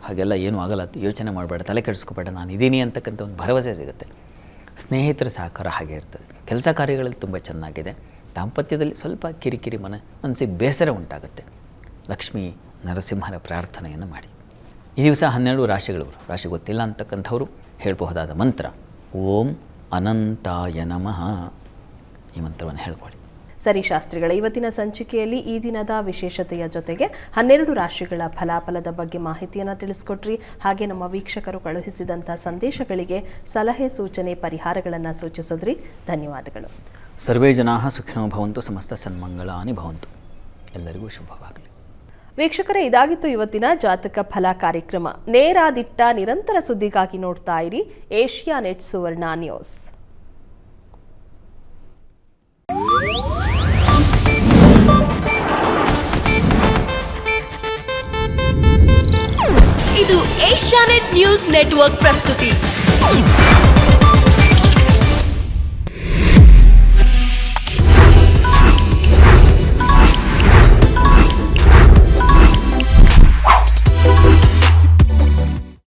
ಹಾಗೆಲ್ಲ ಏನೂ ಆಗಲ್ಲ, ಯೋಚನೆ ಮಾಡಬೇಡ, ತಲೆ ಕೆಡಿಸ್ಕೋಬೇಡ, ನಾನು ಇದ್ದೀನಿ ಅಂತಕ್ಕಂಥ ಒಂದು ಭರವಸೆ ಸಿಗುತ್ತೆ. ಸ್ನೇಹಿತರ ಸಹಕಾರ ಹಾಗೆ ಇರ್ತದೆ. ಕೆಲಸ ಕಾರ್ಯಗಳಲ್ಲಿ ತುಂಬ ಚೆನ್ನಾಗಿದೆ. ದಾಂಪತ್ಯದಲ್ಲಿ ಸ್ವಲ್ಪ ಕಿರಿಕಿರಿ, ಮನಸ್ಸಿಗೆ ಬೇಸರ ಉಂಟಾಗುತ್ತೆ. ಲಕ್ಷ್ಮೀ ನರಸಿಂಹನ ಪ್ರಾರ್ಥನೆಯನ್ನು ಮಾಡಿ. ಈ ದಿವಸ 12 ರಾಶಿಗಳವರು, ರಾಶಿ ಗೊತ್ತಿಲ್ಲ ಅಂತಕ್ಕಂಥವ್ರು ಹೇಳಬಹುದಾದ ಮಂತ್ರ ಓಂ ಅನಂತಾಯ ನಮಃ. ಈ ಮಂತ್ರವನ್ನು ಹೇಳ್ಕೊಳ್ಳಿ. ಸರಿ ಶಾಸ್ತ್ರಿಗಳ, ಇವತ್ತಿನ ಸಂಚಿಕೆಯಲ್ಲಿ ಈ ದಿನದ ವಿಶೇಷತೆಯ ಜೊತೆಗೆ 12 ರಾಶಿಗಳ ಫಲಾಫಲದ ಬಗ್ಗೆ ಮಾಹಿತಿಯನ್ನು ತಿಳಿಸ್ಕೊಟ್ರಿ. ಹಾಗೆ ನಮ್ಮ ವೀಕ್ಷಕರು ಕಳುಹಿಸಿದಂಥ ಸಂದೇಶಗಳಿಗೆ ಸಲಹೆ, ಸೂಚನೆ, ಪರಿಹಾರಗಳನ್ನು ಸೂಚಿಸಿದ್ರಿ. ಧನ್ಯವಾದಗಳು. ಸರ್ವೇ ಜನಾಃ ಸುಖಿನೋ ಭವಂತು, ಸಮಸ್ತ ಸನ್ಮಂಗಳಾನಿ ಭವಂತು. ಎಲ್ಲರಿಗೂ ಶುಭವಾಗಲಿ. ವೀಕ್ಷಕರೇ, ಇದಾಗಿತ್ತು ಇವತ್ತಿನ ಜಾತಕ ಫಲ ಕಾರ್ಯಕ್ರಮ. ನೇರಾದಿಟ್ಟ ನಿರಂತರ ಸುದ್ದಿಗಾಗಿ ನೋಡ್ತಾ ಇರಿ ಏಷ್ಯಾನೆಟ್ ಸುವರ್ಣ ನ್ಯೂಸ್. ಇದು ಏಷ್ಯಾನೆಟ್ ನ್ಯೂಸ್ ನೆಟ್ವರ್ಕ್ ಪ್ರಸ್ತುತಿ.